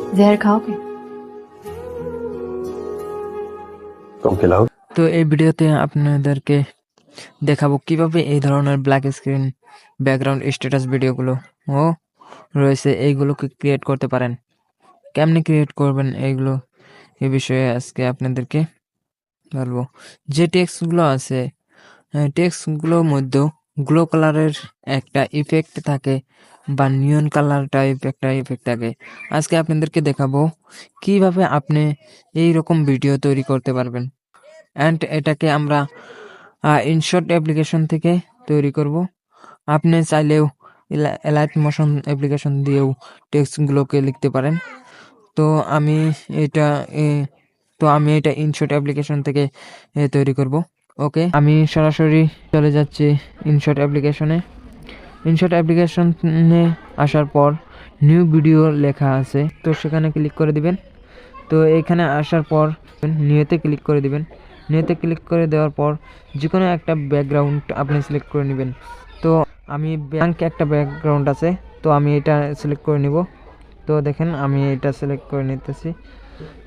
जहर खाओगे? तुम खिलाओगे? তো এই ভিডিওতে আপনাদেরকে দেখাবো কিভাবে এই ধরনের ব্ল্যাক স্ক্রিন ব্যাকগ্রাউন্ড স্ট্যাটাস ভিডিওগুলো ও রয়েছে এইগুলোকে ক্রিয়েট করতে পারেন। কেমনে ক্রিয়েট করবেন এইগুলো এই বিষয়ে আজকে আপনাদেরকে বলবো। যে টেক্সটগুলো আছে টেক্সটগুলোর মধ্যে গ্লো কালারের একটা ইফেক্ট থাকে বা নিয়ন কালার টাইপ একটা ইফেক্ট থাকে। আজকে আপনাদেরকে দেখাবো কিভাবে আপনি এই রকম ভিডিও তৈরি করতে পারবেন। অ্যান্ড এটাকে আমরা ইনশট অ্যাপ্লিকেশন থেকে তৈরি করব। আপনি চাইলেও এলাইট মোশন অ্যাপ্লিকেশন দিয়েও টেক্সটগুলোকে লিখতে পারেন। তো আমি এটা ইনশট অ্যাপ্লিকেশন থেকে তৈরি করব। ওকে, আমি সরাসরি চলে যাচ্ছি ইনশট অ্যাপ্লিকেশনে। ইনশট অ্যাপ্লিকেশনে আসার পর নিউ ভিডিও লেখা আছে, তো সেখানে ক্লিক করে দিবেন। তো এখানে আসার পর নিউতে ক্লিক করে দিবেন। নিউতে ক্লিক করে দেওয়ার পর যে কোনো একটা ব্যাকগ্রাউন্ড আপনি সিলেক্ট করে নেবেন। তো আমি ব্যাংক একটা ব্যাকগ্রাউন্ড আছে, তো আমি এটা সিলেক্ট করে নিব। তো দেখেন আমি এটা সিলেক্ট করে নিতেছি।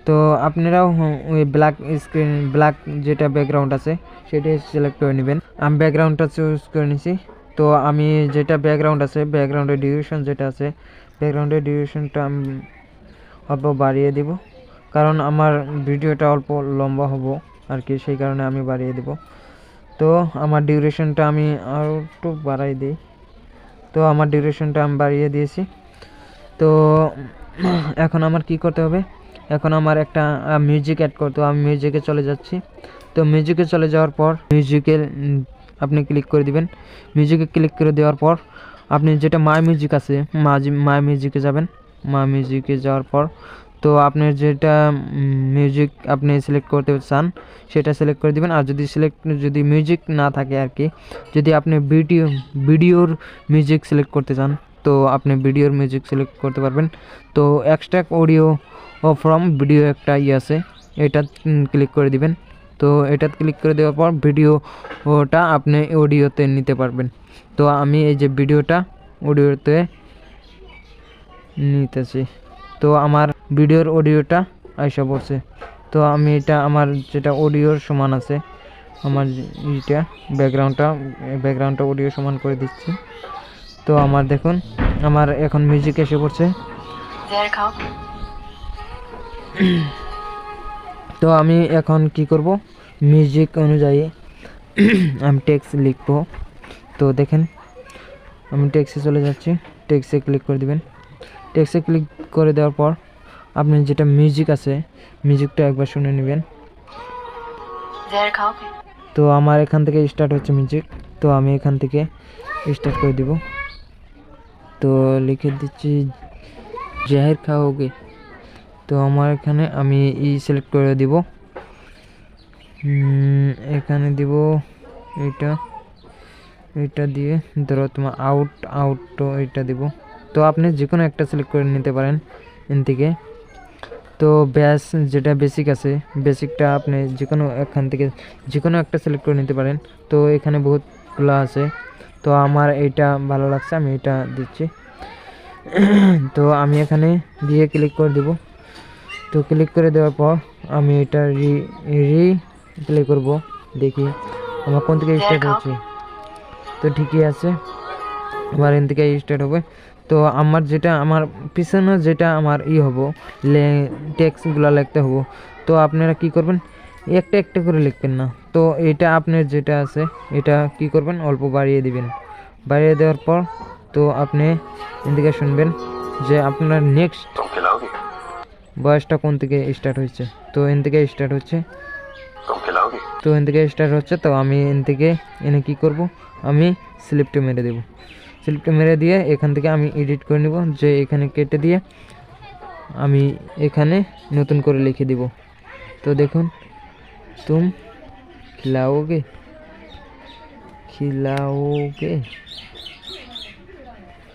তো আপনারাও ওই ব্ল্যাক যেটা ব্যাকগ্রাউন্ড আছে সেটাই সিলেক্ট করে নেবেন। আমি ব্যাকগ্রাউন্ডটা চুজ করে নিছি। তো আমি যেটা ব্যাকগ্রাউন্ড আছে ব্যাকগ্রাউন্ডের ডিউরেশন যেটা আছে ব্যাকগ্রাউন্ডের ডিউরেশনটা আমি অল্প বাড়িয়ে দিব, কারণ আমার ভিডিওটা অল্প লম্বা হবো আর কি, সেই কারণে আমি বাড়িয়ে দিব। তো আমার ডিউরেশনটা আমি আরও একটু বাড়াই দিই। তো আমার ডিউরেশনটা আমি বাড়িয়ে দিয়েছি। তো এখন আমার কি করতে হবে, এখন আমার একটা মিউজিক অ্যাড করতে হবে। আমি মিউজিকে চলে যাচ্ছি। তো মিউজিকে চলে যাওয়ার পর মিউজিকে আপনি ক্লিক করে দিবেন। মিউজিকে ক্লিক করে দেওয়ার পর আপনি যেটা মাই মিউজিক আছে মাই মিউজিকে যাবেন। মাই মিউজিকে যাওয়ার পর তো আপনার যেটা মিউজিক আপনি সিলেক্ট করতে চান সেটা সিলেক্ট করে দিবেন। আর যদি মিউজিক না থাকে আর কি, যদি আপনি ভিডিওর মিউজিক সিলেক্ট করতে চান তো আপনি ভিডিওর মিউজিক সিলেক্ট করতে পারবেন। তো এক্সট্রাক্ট অডিও ফ্রম ভিডিও একটা আছে, এটা ক্লিক করে দিবেন। তো এটা ক্লিক করে দেওয়ার পর ভিডিওটা আপনি অডিওতে নিতে পারবেন। তো আমি এই যে ভিডিওটা অডিওতে নিতেছি। তো আমার ভিডিওর অডিওটা আইসা পড়ছে। তো আমি এটা আমার যেটা অডিওর সমান আছে, আমার এইটা ব্যাকগ্রাউন্ডটা অডিও সমান করে দিচ্ছি। তো আমার দেখুন আমার এখন মিউজিক এসে পড়ছে। তো আমি এখন কি করব, মিউজিক অনুযায়ী আমি টেক্সট লিখব। তো দেখেন আমি টেক্সটে চলে যাচ্ছি। টেক্সটে ক্লিক করে দিবেন। টেক্সটে ক্লিক করে দেওয়ার পর আপনি যেটা মিউজিক আছে মিউজিকটা একবার শুনে নেবেন। তো আমার এখান থেকে স্টার্ট হচ্ছে মিউজিক, তো আমি এখান থেকে স্টার্ট করে দিব। তো লিখে দিচ্ছি জহর খাওগে। তো আমার এখানে আমি সিলেক্ট করে দিব। এখানে দিব এটা দিয়ে ধরো তোমার আউট তো এটা দিব। তো আপনি যে কোনো একটা সিলেক্ট করে নিতে পারেন এন থেকে। তো যেটা বেসিক আছে বেসিকটা আপনি যে কোনো এখান থেকে যে কোনো একটা সিলেক্ট করে নিতে পারেন। তো এখানে বহুতগুলো আছে, তো আমার এইটা ভালো লাগছে আমি এটা দিচ্ছি। তো আমি এখানে দিয়ে ক্লিক করে দেব। তো ক্লিক করে দেওয়ার পর আমি এটা প্লে করব, দেখি আমার কোন থেকে স্টার্ট হচ্ছে। তো ঠিকই আছে, আমার এখান থেকে স্টার্ট হবে। তো আমার পিছনে যেটা আমার হবো টেক্সটগুলো লিখতে হবো। তো আপনারা কি করবেন, একটা একটা করে লিখবেন না। তো এটা আপনার যেটা আছে এটা কি করবেন, অল্প বাড়িয়ে দিবেন। বাড়িয়ে দেওয়ার পর তো আপনি এদিকে শুনবেন যে আপনার নেক্সট বয়সটা কোন থেকে স্টার্ট হচ্ছে। তো এন থেকে স্টার্ট হচ্ছে। তো আমি এন থেকে এনে কি করব, আমি স্লিপটা মেরে দেব। স্লিপটা মেরে দিয়ে এখান থেকে আমি এডিট করে নিব, যে এখানে কেটে দিয়ে আমি এখানে নতুন করে লিখে দিব। তো দেখুন তুম খিলাওগে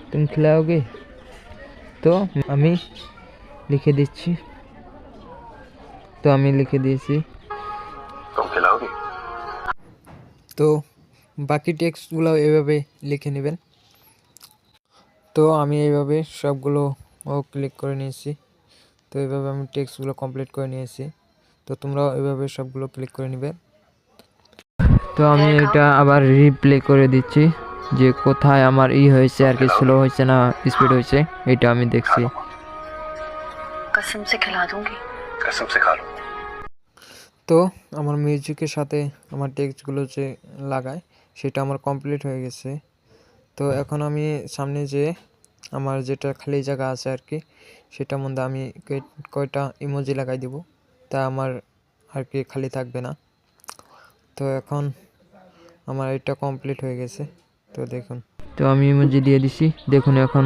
তুম খিলাওগে। তো আমি লিখে দিচ্ছি। তো আমি লিখে দিয়েছি। তো বাকি টেক্সটগুলো এভাবে লিখে নেবেন। তো আমি এইভাবে সবগুলো ক্লিক করে নিয়েছি। তো এইভাবে আমি টেক্সটগুলো কমপ্লিট করে নিয়েছি। তো তোমরাও এইভাবে সবগুলো ক্লিক করে নিবে। তো আমি এটা আবার রিপ্লে করে দিচ্ছি যে কোথায় আমার হয়েছে আর কি, স্লো হয়েছে না স্পিড হয়েছে, এটা আমি দেখছি। कसम से खिला दूंगी। कसम से खा लो। তো আমার মিউজিকের সাথে আমার টেক্সটগুলো যে লাগায় সেটা আমার কমপ্লিট হয়ে গেছে। তো এখন আমি সামনে যে আমার যেটা খালি জায়গা আছে আর কি, সেটার মধ্যে আমি কয়টা ইমোজি লাগাই দিব, তা আমার আর কি খালি থাকবে না। তো এখন আমার এটা কমপ্লিট হয়ে গেছে। তো দেখুন, তো আমি ইমোজি দিয়ে দিছি, দেখুন এখন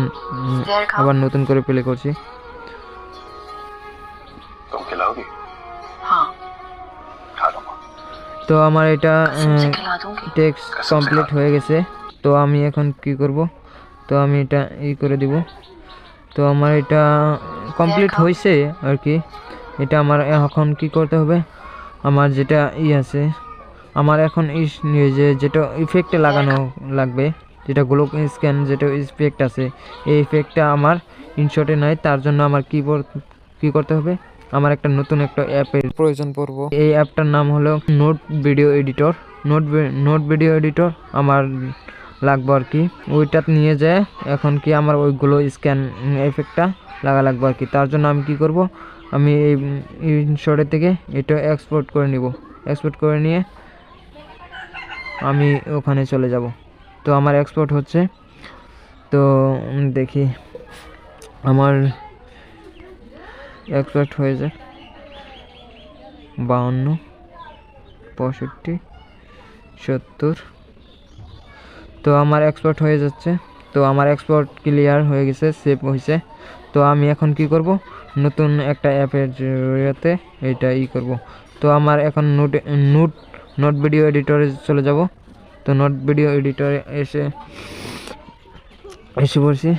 আবার নতুন করে প্লে করছি। तुम खिलाओगी? हाँ, खा लूंगा। তো আমার এটা कसम से खिला दूंगी। টেক্সট কমপ্লিট হয়ে গেছে। তো আমি এখন কি করব, তো আমি এটা করে দিব। তো আমার এটা কমপ্লিট হয়েছে আর কি। এটা আমার এখন কি করতে হবে, আমার যেটা আছে, আমার এখন যেটা ইফেক্টে লাগানো লাগবে, যেটা গ্লো স্ক্যান যেটা ইফেক্ট আছে, এই ইফেক্টটা আমার ইনশটে নাই। তার জন্য আমার কি করতে হবে, আমার একটা নতুন একটা অ্যাপের প্রয়োজন পড়বো। এই অ্যাপটার নাম হলো note video editor. Note video editor আমার লাগবে আর কি। ওইটা নিয়ে যায় এখন কি আমার ওইগুলো স্ক্যান এফেক্টটা লাগবে আর কি। তার জন্য আমি কি করব, আমি এই ইনশটের থেকে এটা এক্সপোর্ট করে নিব। এক্সপোর্ট করে নিয়ে আমি ওখানে চলে যাব। তো আমার এক্সপোর্ট হচ্ছে, তো দেখি আমার এক্সপোর্ট হয়ে যায় 52, 65, 70। তো আমার এক্সপোর্ট হয়ে যাচ্ছে। তো আমার এক্সপোর্ট ক্লিয়ার হয়ে গেছে, সেভ হয়েছে। তো আমি এখন কি করব, নতুন একটা অ্যাপের জরিয়াতে এটা করব। তো আমার এখন নোট ভিডিও এডিটরে চলে যাব। তো নোট ভিডিও এডিটরে এসে পড়ছি,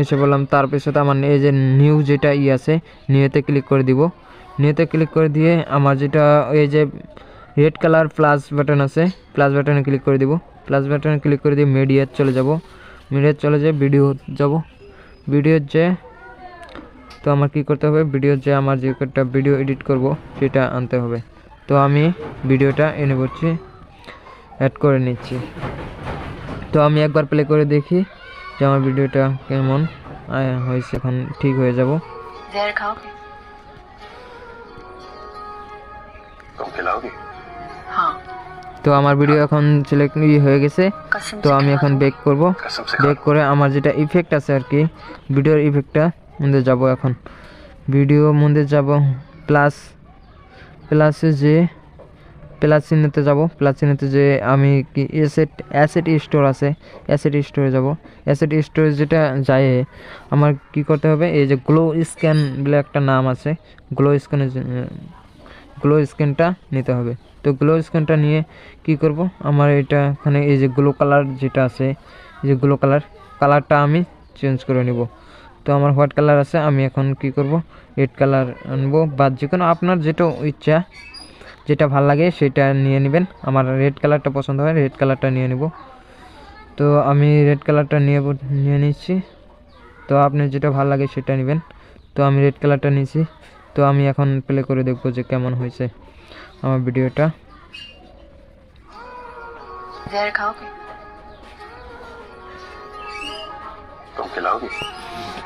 এসে বললাম। তারপর সাথে আমার এই যে নিউ যেটা আছে, নিউতে ক্লিক করে দিব। নিউতে ক্লিক করে দিয়ে আমার যেটা এই যে রেড কালার প্লাস বাটন আছে, প্লাস বাটনে ক্লিক করে দিব। প্লাস বাটনে ক্লিক করে দিয়ে মিডিয়াতে চলে যাব। মিডিয়াতে চলে যেয়ে ভিডিও যাব। ভিডিওর যে, তো আমার কি করতে হবে, ভিডিওর যে আমার যে একটা ভিডিও এডিট করব সেটা আনতে হবে। তো আমি ভিডিওটা এনে পড়ছি, অ্যাড করে নিচ্ছি। তো আমি একবার প্লে করে দেখি যে আমার ভিডিওটা কেমন হয়েছে। এখন ঠিক হয়ে যাব। जहर खाओगे? तुम खिलाओगी? हाँ, তো আমার ভিডিও এখন সিলেক্ট হয়ে গেছে। कसम তো से আমি এখন ব্যাক করব। कसम से ব্যাক করে আমার যেটা ইফেক্ট আছে আর কি, ভিডিওর ইফেক্টটা মধ্যে যাব। এখন ভিডিও মধ্যে যাব, প্লাসে যে প্লাস চিহ্নতে যাব। প্লাস চিহ্নতে যে আমি কি অ্যাসেট স্টোর আছে, অ্যাসেট স্টোরে যাব। অ্যাসেট স্টোরে যেটা যায় আমার কি করতে হবে, এই যে গ্লো স্ক্যান বলে একটা নাম আছে, গ্লো স্ক্যানটা নিতে হবে। তো গ্লো স্ক্যানটা নিয়ে কি করব, আমার এটা এখানে এই যে গ্লো কালার যেটা আছে, এই যে গ্লো কালারটা আমি চেঞ্জ করে নিব। তো আমার হোয়াইট কালার আছে, আমি এখন কি করব, রেড কালার আনবো, বা যে কোনো আপনার যেটা ইচ্ছা, যেটা ভাল লাগে সেটা নিয়ে নেবেন। আমার রেড কালারটা পছন্দ হয়, রেড কালারটা নিয়ে নেব। তো আমি রেড কালারটা নিয়ে নিচ্ছি। তো আপনি যেটা ভালো লাগে সেটা নেবেন। তো আমি রেড কালারটা নিয়েছি। তো আমি এখন প্লে করে দেখব যে কেমন হয়েছে আমার ভিডিওটা। जहर खाओगे? तुम खिलाओगी?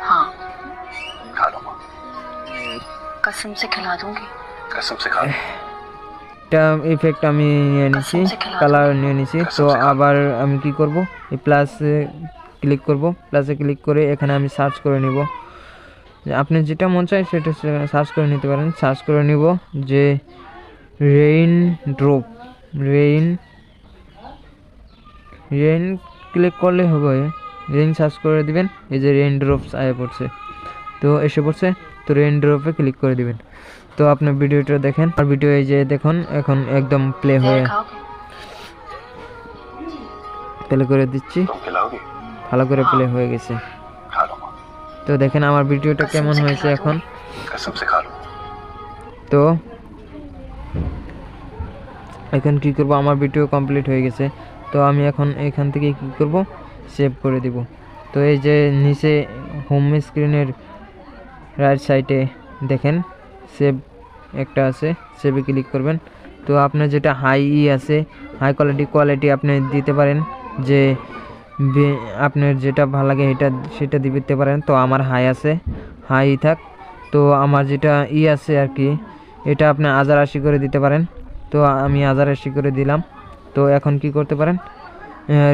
हाँ, खा लूंगा। कसम से खिला दूंगी। कसम से खा लूंगा। এটা ইফেক্ট আমি নিয়ে নিছি, কালার নিয়ে নিছি। তো আবার আমি কি করব, এই প্লাসে ক্লিক করব। প্লাসে ক্লিক করে এখানে আমি সার্চ করে নিব, আপনি যেটা মন চায় সেটা সার্চ করে নিতে পারেন। সার্চ করে নিব যে রেইন ক্লিক করলে হবে, রেইন সার্চ করে দিবেন। এই যে রেইন ড্রপস আয়া পড়ছে, তো এসে পড়ছে। তো রেইন ড্রপে ক্লিক করে দিবেন। তো আপনার ভিডিওটা দেখেন, আর ভিডিও এই যে দেখুন এখন একদম প্লে হয়ে, जहर खाओगे? প্লে করে দিচ্ছি, तुम खिलाओगी? ভালো করে প্লে হয়ে গেছে। खा लूंगा। তো দেখেন আমার ভিডিওটা কেমন হয়েছে এখন। कसम से खा लूंगा। তো এখন কি করব, আমার ভিডিও কমপ্লিট হয়ে গেছে। তো আমি এখন এখান থেকে কি করব, সেভ করে দিব। তো এই যে নিচে হোম স্ক্রিনের রাইট সাইডে দেখেন সেভ একটা আছে, সেভে ক্লিক করবেন। তো আপনার যেটা হাই আছে, হাই কোয়ালিটি আপনি দিতে পারেন, যে আপনার যেটা ভালো লাগে সেটা দিতে পারেন। তো আমার হাই আছে, হাই থাক। তো আমার যেটা আছে আর কি, এটা আপনি 1080 করে দিতে পারেন। তো আমি 1080 করে দিলাম। তো এখন কি করতে পারেন,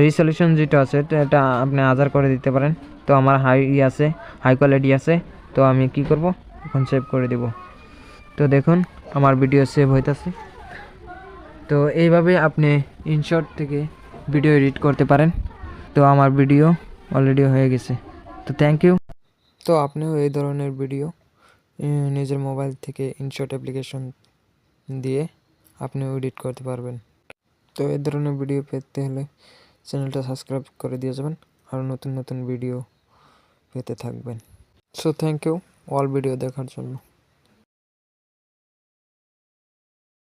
রিসলিউশন যেটা আছে এটা আপনি 1000 করে দিতে পারেন। তো আমার হাই আছে, হাই কোয়ালিটি আছে। তো আমি কি করব, এখন সেভ করে দেব। তো দেখুন আমার ভিডিও সেভ হইতাছে। তো এইভাবে আপনি ইনশট থেকে ভিডিও এডিট করতে পারেন। তো আমার ভিডিও অলরেডি হয়ে গেছে। তো থ্যাংক ইউ। তো আপনিও এই ধরনের ভিডিও নিজের মোবাইল থেকে ইনশট অ্যাপ্লিকেশন দিয়ে আপনিও এডিট করতে পারবেন। তো এই ধরনের ভিডিও পেতে হলে চ্যানেলটা সাবস্ক্রাইব করে দিয়ে যাবেন, আর নতুন নতুন ভিডিও পেতে থাকবেন। So thank you all video দেখার জন্য।